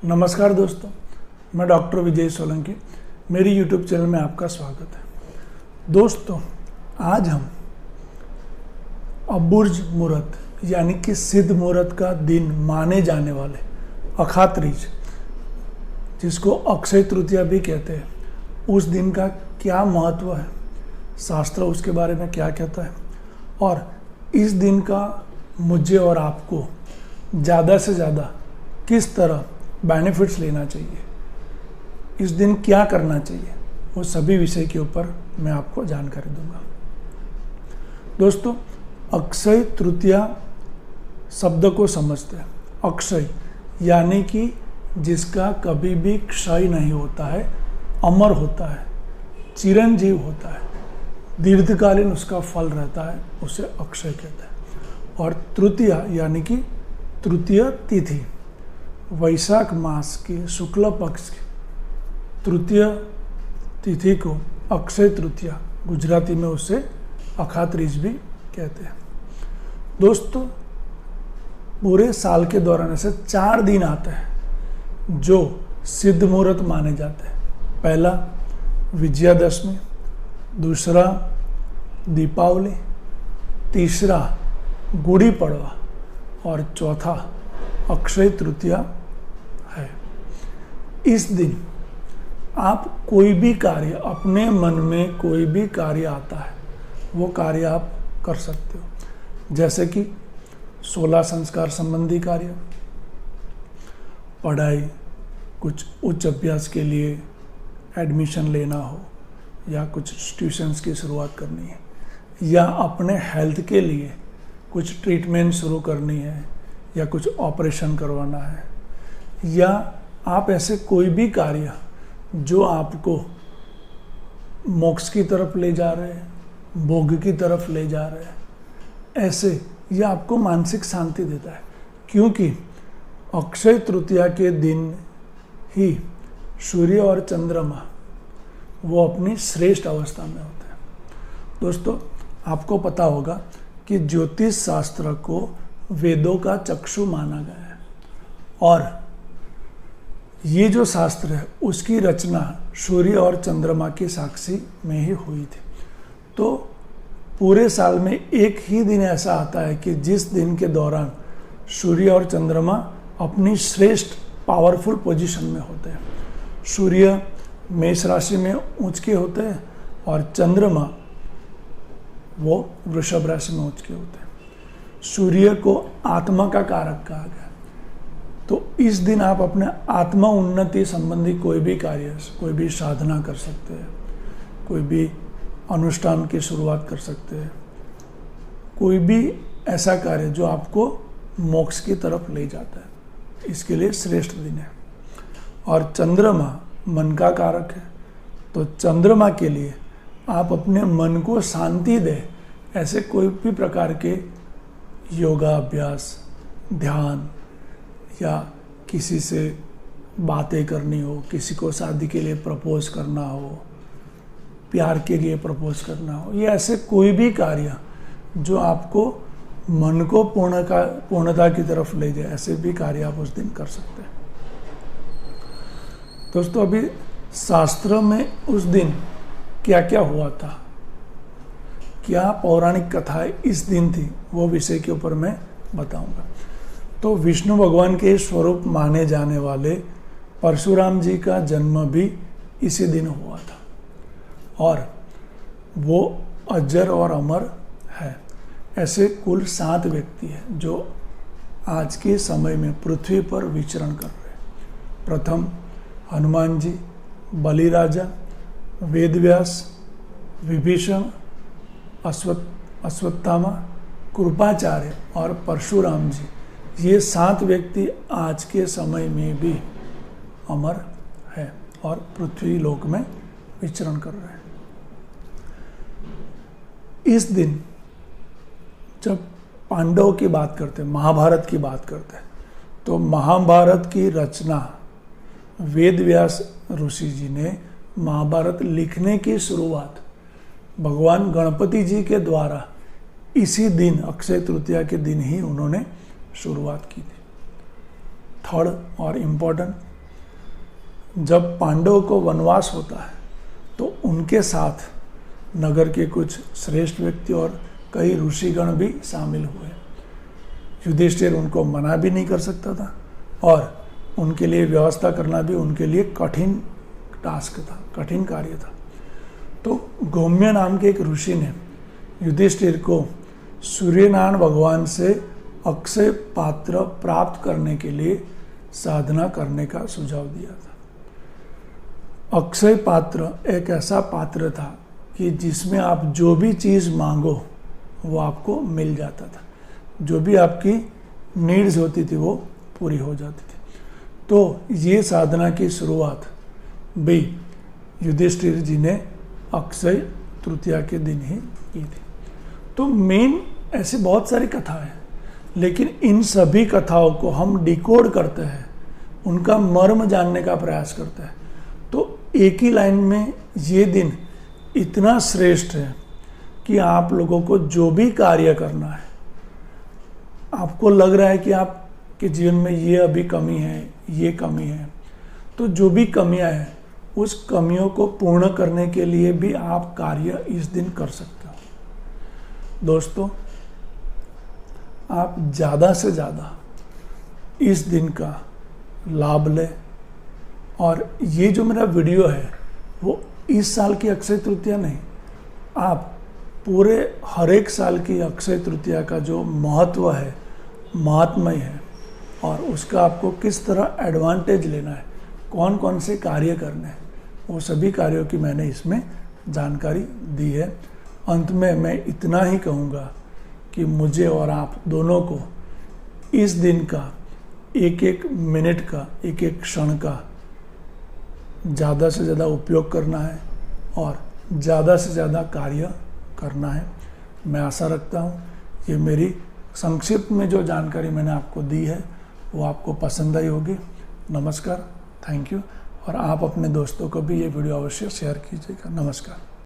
नमस्कार दोस्तों, मैं डॉक्टर विजय सोलंकी। मेरी यूट्यूब चैनल में आपका स्वागत है। दोस्तों, आज हम अबुर्ज मुहूर्त यानी कि सिद्ध मुहूर्त का दिन माने जाने वाले अखात्रीज, जिसको अक्षय तृतीया भी कहते हैं, उस दिन का क्या महत्व है, शास्त्र उसके बारे में क्या कहता है और इस दिन का मुझे और आपको ज़्यादा से ज़्यादा किस तरह बेनिफिट्स लेना चाहिए, इस दिन क्या करना चाहिए, वो सभी विषय के ऊपर मैं आपको जानकारी दूंगा। दोस्तों, अक्षय तृतीया शब्द को समझते हैं। अक्षय यानी कि जिसका कभी भी क्षय नहीं होता है, अमर होता है, चिरंजीव होता है, दीर्घकालीन उसका फल रहता है, उसे अक्षय कहते हैं। और तृतीया यानी कि तृतीय तिथि, वैशाख मास की शुक्ल पक्ष की तृतीय तिथि को अक्षय तृतीया, गुजराती में उसे अखात्रीज भी कहते हैं। दोस्तों, पूरे साल के दौरान ऐसे 4 दिन आते हैं जो सिद्ध मुहूर्त माने जाते हैं। पहला विजयादशमी, दूसरा दीपावली, तीसरा गुड़ी पड़वा और चौथा अक्षय तृतीया है। इस दिन आप कोई भी कार्य, अपने मन में कोई भी कार्य आता है, वो कार्य आप कर सकते हो। जैसे कि 16 संस्कार संबंधी कार्य, पढ़ाई, कुछ उच्च अभ्यास के लिए एडमिशन लेना हो, या कुछ ट्यूशन्स की शुरुआत करनी है, या अपने हेल्थ के लिए कुछ ट्रीटमेंट शुरू करनी है, या कुछ ऑपरेशन करवाना है, या आप ऐसे कोई भी कार्य जो आपको मोक्ष की तरफ ले जा रहे हैं, भोग की तरफ ले जा रहे हैं, ऐसे यह आपको मानसिक शांति देता है। क्योंकि अक्षय तृतीया के दिन ही सूर्य और चंद्रमा वो अपनी श्रेष्ठ अवस्था में होते हैं। दोस्तों, आपको पता होगा कि ज्योतिष शास्त्र को वेदों का चक्षु माना गया है और ये जो शास्त्र है उसकी रचना सूर्य और चंद्रमा की साक्षी में ही हुई थी। तो पूरे साल में एक ही दिन ऐसा आता है कि जिस दिन के दौरान सूर्य और चंद्रमा अपनी श्रेष्ठ पावरफुल पोजीशन में होते हैं। सूर्य मेष राशि में उच्च के होते हैं और चंद्रमा वो वृषभ राशि में उच्च के होते हैं। सूर्य को आत्मा का कारक कहा गया, तो इस दिन आप अपने आत्मा उन्नति संबंधी कोई भी कार्य, कोई भी साधना कर सकते हैं, कोई भी अनुष्ठान की शुरुआत कर सकते हैं, कोई भी ऐसा कार्य जो आपको मोक्ष की तरफ ले जाता है, इसके लिए श्रेष्ठ दिन है। और चंद्रमा मन का कारक है, तो चंद्रमा के लिए आप अपने मन को शांति दें, ऐसे कोई भी प्रकार के योगा अभ्यास, ध्यान, या किसी से बातें करनी हो, किसी को शादी के लिए प्रपोज करना हो, प्यार के लिए प्रपोज करना हो, ये ऐसे कोई भी कार्य जो आपको मन को पूर्णता की तरफ ले जाए, ऐसे भी कार्य आप उस दिन कर सकते हैं। दोस्तों, अभी शास्त्र में उस दिन क्या क्या हुआ था, क्या पौराणिक कथाएं इस दिन थी, वो विषय के ऊपर मैं बताऊंगा। तो विष्णु भगवान के स्वरूप माने जाने वाले परशुराम जी का जन्म भी इसी दिन हुआ था और वो अजर और अमर है। ऐसे कुल 7 व्यक्ति हैं जो आज के समय में पृथ्वी पर विचरण कर रहे हैं। प्रथम हनुमान जी, बलिराजा, वेदव्यास, विभीषण, अश्वत्थामा, कृपाचार्य और परशुराम जी, ये 7 व्यक्ति आज के समय में भी अमर है और पृथ्वी लोक में विचरण कर रहे हैं। इस दिन जब पांडवों की बात करते हैं, महाभारत की बात करते हैं, तो महाभारत की रचना वेदव्यास ऋषि जी ने महाभारत लिखने की शुरुआत भगवान गणपति जी के द्वारा इसी दिन, अक्षय तृतीया के दिन ही उन्होंने शुरुआत की थी। थर्ड और इम्पोर्टेंट, जब पांडवों को वनवास होता है तो उनके साथ नगर के कुछ श्रेष्ठ व्यक्ति और कई ऋषिगण भी शामिल हुए। युधिष्ठिर उनको मना भी नहीं कर सकता था और उनके लिए व्यवस्था करना भी उनके लिए कठिन टास्क था, कठिन कार्य था। तो गौम्य नाम के एक ऋषि ने युधिष्ठिर को सूर्यनारायण भगवान से अक्षय पात्र प्राप्त करने के लिए साधना करने का सुझाव दिया था। अक्षय पात्र एक ऐसा पात्र था कि जिसमें आप जो भी चीज़ मांगो वो आपको मिल जाता था, जो भी आपकी नीड्स होती थी वो पूरी हो जाती थी। तो ये साधना की शुरुआत भी युधिष्ठिर जी ने अक्षय तृतीया के दिन ही की थी। तो मेन ऐसे बहुत सारी कथा है, लेकिन इन सभी कथाओं को हम डिकोड करते हैं, उनका मर्म जानने का प्रयास करते हैं। तो एक ही लाइन में ये दिन इतना श्रेष्ठ है कि आप लोगों को जो भी कार्य करना है, आपको लग रहा है कि आपके जीवन में ये अभी कमी है, ये कमी है, तो जो भी कमियां हैं उस कमियों को पूर्ण करने के लिए भी आप कार्य इस दिन कर सकते हो। दोस्तों, आप ज़्यादा से ज़्यादा इस दिन का लाभ लें और ये जो मेरा वीडियो है वो इस साल की अक्षय तृतीया नहीं, आप पूरे हर एक साल की अक्षय तृतीया का जो महत्व है, महात्म्य है और उसका आपको किस तरह एडवांटेज लेना है, कौन कौन से कार्य करने हैं, वो सभी कार्यों की मैंने इसमें जानकारी दी है। अंत में मैं इतना ही कहूँगा कि मुझे और आप दोनों को इस दिन का एक एक मिनट का, एक एक क्षण का ज़्यादा से ज़्यादा उपयोग करना है और ज़्यादा से ज़्यादा कार्य करना है। मैं आशा रखता हूँ ये मेरी संक्षिप्त में जो जानकारी मैंने आपको दी है वो आपको पसंद आई होगी। नमस्कार, थैंक यू। और आप अपने दोस्तों को भी ये वीडियो अवश्य शेयर कीजिएगा। नमस्कार।